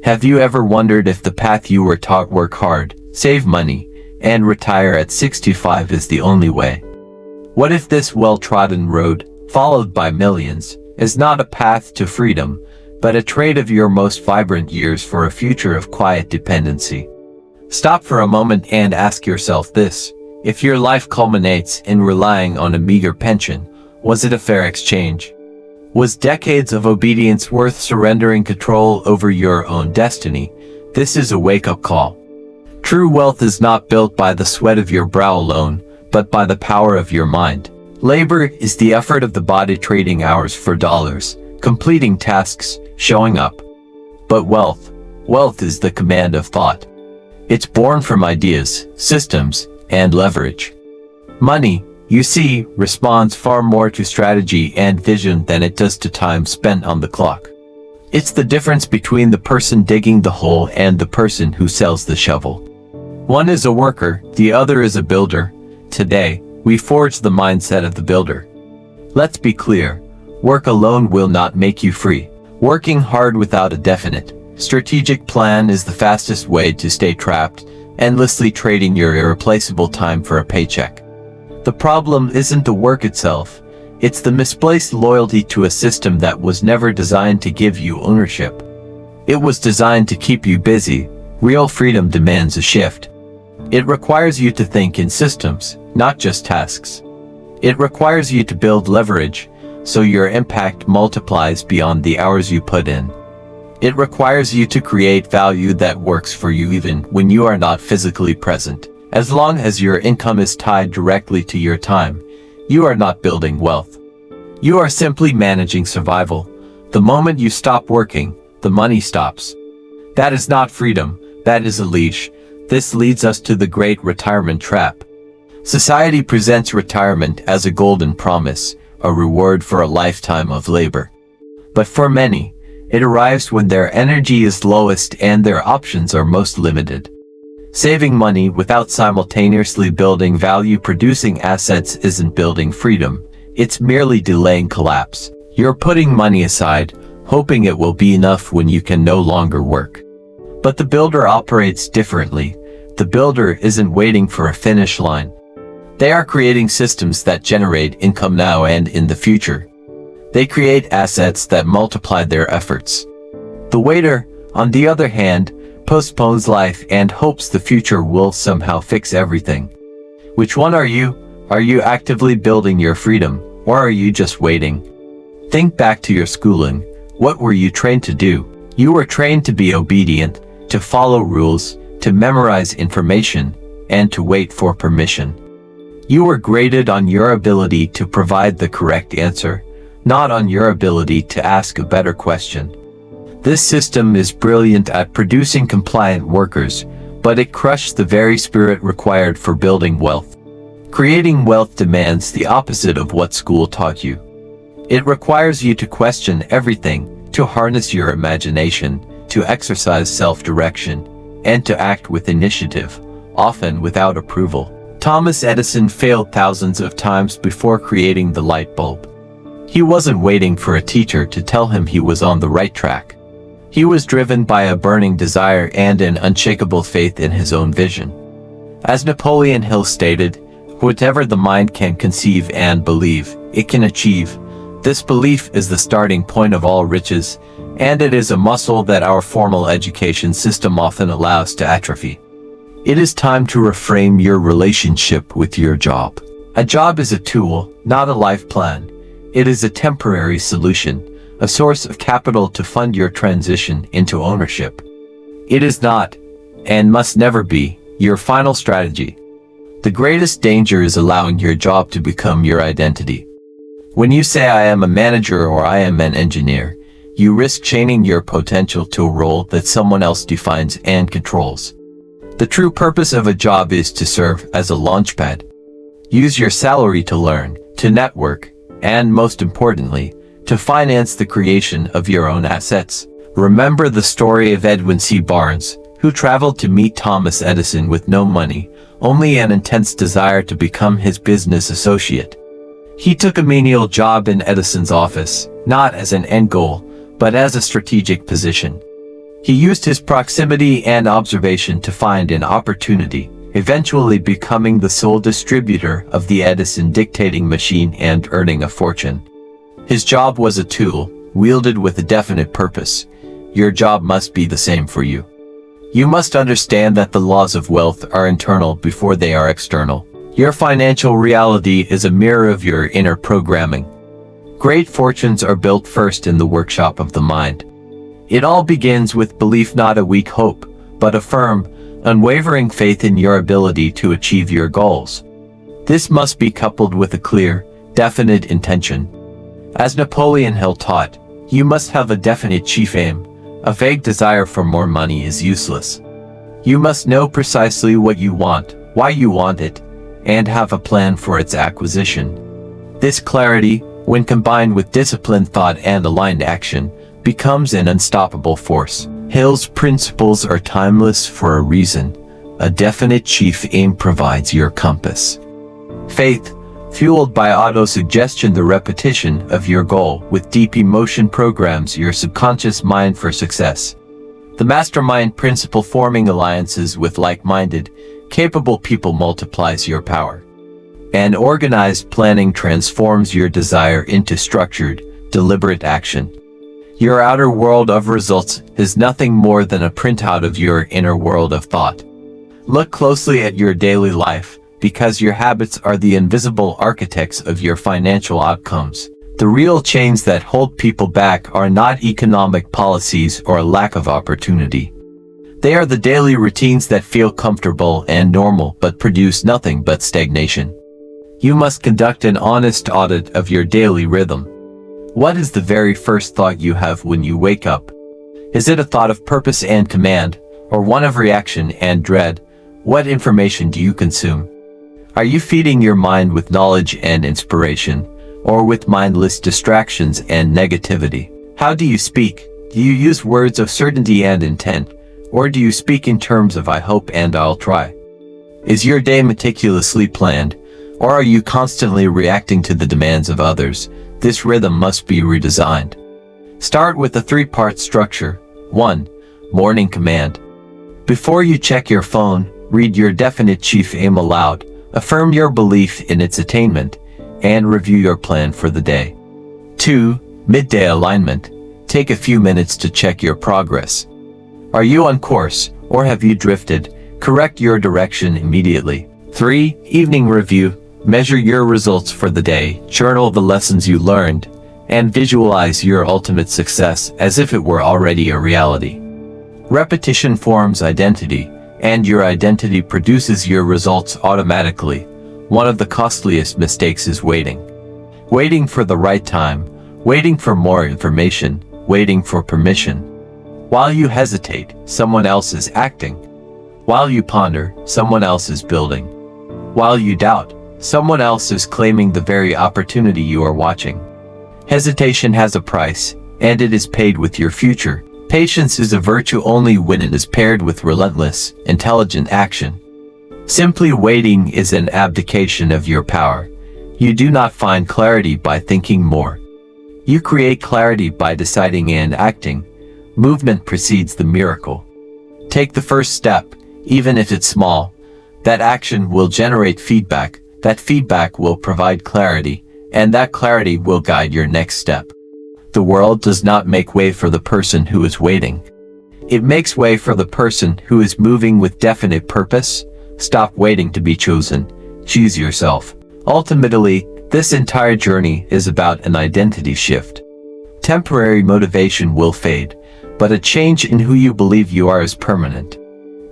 Have you ever wondered if the path you were taught, work hard, save money, and retire at 65 is the only way? What if this well-trodden road, followed by millions, is not a path to freedom, but a trade of your most vibrant years for a future of quiet dependency? Stop for a moment and ask yourself this: if your life culminates in relying on a meager pension, was it a fair exchange? Was decades of obedience worth surrendering control over your own destiny? This is a wake-up call. True wealth is not built by the sweat of your brow alone, but by the power of your mind. Labor is the effort of the body trading hours for dollars, completing tasks, showing up. But wealth is the command of thought. It's born from ideas, systems, and leverage. Money, you see, responds far more to strategy and vision than it does to time spent on the clock. It's the difference between the person digging the hole and the person who sells the shovel. One is a worker, the other is a builder. Today, we forge the mindset of the builder. Let's be clear, work alone will not make you free. Working hard without a definite, strategic plan is the fastest way to stay trapped, endlessly trading your irreplaceable time for a paycheck. The problem isn't the work itself, it's the misplaced loyalty to a system that was never designed to give you ownership. It was designed to keep you busy. Real freedom demands a shift. It requires you to think in systems, not just tasks. It requires you to build leverage, so your impact multiplies beyond the hours you put in. It requires you to create value that works for you even when you are not physically present. As long as your income is tied directly to your time, you are not building wealth. You are simply managing survival. The moment you stop working, the money stops. That is not freedom, that is a leash. This leads us to the great retirement trap. Society presents retirement as a golden promise, a reward for a lifetime of labor. But for many, it arrives when their energy is lowest and their options are most limited. Saving money without simultaneously building value-producing assets isn't building freedom, it's merely delaying collapse. You're putting money aside, hoping it will be enough when you can no longer work. But the builder operates differently. The builder isn't waiting for a finish line. They are creating systems that generate income now and in the future. They create assets that multiply their efforts. The waiter, on the other hand, postpones life and hopes the future will somehow fix everything. Which one are you? Are you actively building your freedom, or are you just waiting? Think back to your schooling. What were you trained to do? You were trained to be obedient, to follow rules, to memorize information, and to wait for permission. You were graded on your ability to provide the correct answer, not on your ability to ask a better question. This system is brilliant at producing compliant workers, but it crushed the very spirit required for building wealth. Creating wealth demands the opposite of what school taught you. It requires you to question everything, to harness your imagination, to exercise self-direction, and to act with initiative, often without approval. Thomas Edison failed thousands of times before creating the light bulb. He wasn't waiting for a teacher to tell him he was on the right track. He was driven by a burning desire and an unshakable faith in his own vision. As Napoleon Hill stated, "Whatever the mind can conceive and believe, it can achieve." This belief is the starting point of all riches, and it is a muscle that our formal education system often allows to atrophy. It is time to reframe your relationship with your job. A job is a tool, not a life plan. It is a temporary solution, a source of capital to fund your transition into ownership. It is not, and must never be, your final strategy. The greatest danger is allowing your job to become your identity. When you say "I am a manager" or "I am an engineer," you risk chaining your potential to a role that someone else defines and controls. The true purpose of a job is to serve as a launchpad. Use your salary to learn, to network, and most importantly, to finance the creation of your own assets. Remember the story of Edwin C. Barnes, who traveled to meet Thomas Edison with no money, only an intense desire to become his business associate. He took a menial job in Edison's office, not as an end goal, but as a strategic position. He used his proximity and observation to find an opportunity, eventually becoming the sole distributor of the Edison dictating machine and earning a fortune. His job was a tool, wielded with a definite purpose. Your job must be the same for you. You must understand that the laws of wealth are internal before they are external. Your financial reality is a mirror of your inner programming. Great fortunes are built first in the workshop of the mind. It all begins with belief, not a weak hope, but a firm, unwavering faith in your ability to achieve your goals. This must be coupled with a clear, definite intention. As Napoleon Hill taught, you must have a definite chief aim. A vague desire for more money is useless. You must know precisely what you want, why you want it, and have a plan for its acquisition. This clarity, when combined with disciplined thought and aligned action, becomes an unstoppable force. Hill's principles are timeless for a reason. A definite chief aim provides your compass. Faith, fueled by autosuggestion, the repetition of your goal with deep emotion, programs your subconscious mind for success. The mastermind principle, forming alliances with like-minded, capable people, multiplies your power. And organized planning transforms your desire into structured, deliberate action. Your outer world of results is nothing more than a printout of your inner world of thought. Look closely at your daily life, because your habits are the invisible architects of your financial outcomes. The real chains that hold people back are not economic policies or a lack of opportunity. They are the daily routines that feel comfortable and normal but produce nothing but stagnation. You must conduct an honest audit of your daily rhythm. What is the very first thought you have when you wake up? Is it a thought of purpose and command, or one of reaction and dread? What information do you consume? Are you feeding your mind with knowledge and inspiration, or with mindless distractions and negativity? How do you speak? Do you use words of certainty and intent, or do you speak in terms of "I hope" and "I'll try"? Is your day meticulously planned, or are you constantly reacting to the demands of others? This rhythm must be redesigned. Start with a three-part structure. 1. Morning command. Before you check your phone, read your definite chief aim aloud, affirm your belief in its attainment, and review your plan for the day. 2. Midday alignment. Take a few minutes to check your progress. Are you on course, or have you drifted? Correct your direction immediately. 3. Evening review. Measure your results for the day, journal the lessons you learned, and visualize your ultimate success as if it were already a reality. Repetition forms identity, and your identity produces your results automatically. One of the costliest mistakes is waiting. Waiting for the right time, waiting for more information, waiting for permission. While you hesitate, someone else is acting. While you ponder, someone else is building. While you doubt, someone else is claiming the very opportunity you are watching. Hesitation has a price, and it is paid with your future. Patience is a virtue only when it is paired with relentless, intelligent action. Simply waiting is an abdication of your power. You do not find clarity by thinking more. You create clarity by deciding and acting. Movement precedes the miracle. Take the first step, even if it's small. That action will generate feedback. That feedback will provide clarity, and that clarity will guide your next step. The world does not make way for the person who is waiting. It makes way for the person who is moving with definite purpose. Stop waiting to be chosen. Choose yourself. Ultimately, this entire journey is about an identity shift. Temporary motivation will fade, but a change in who you believe you are is permanent.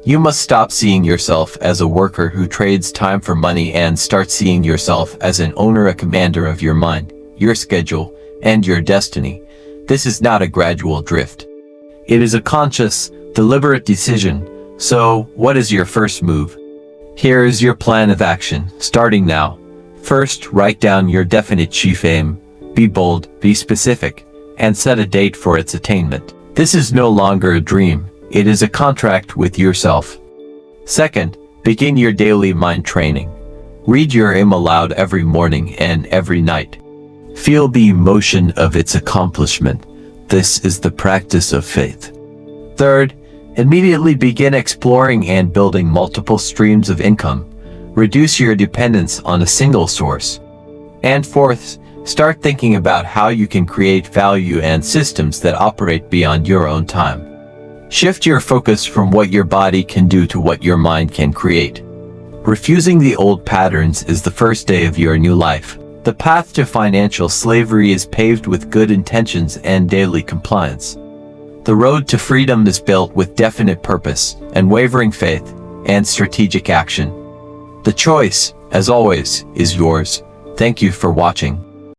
You must stop seeing yourself as a worker who trades time for money and start seeing yourself as an owner, a commander of your mind, your schedule, and your destiny. This is not a gradual drift. It is a conscious, deliberate decision. So, what is your first move? Here is your plan of action, starting now. First, write down your definite chief aim. Be bold, be specific, and set a date for its attainment. This is no longer a dream. It is a contract with yourself. Second, begin your daily mind training. Read your aim aloud every morning and every night. Feel the emotion of its accomplishment. This is the practice of faith. Third, immediately begin exploring and building multiple streams of income. Reduce your dependence on a single source. And fourth, start thinking about how you can create value and systems that operate beyond your own time. Shift your focus from what your body can do to what your mind can create. Refusing the old patterns is the first day of your new life. The path to financial slavery is paved with good intentions and daily compliance. The road to freedom is built with definite purpose, unwavering faith, and strategic action. The choice, as always, is yours. Thank you for watching.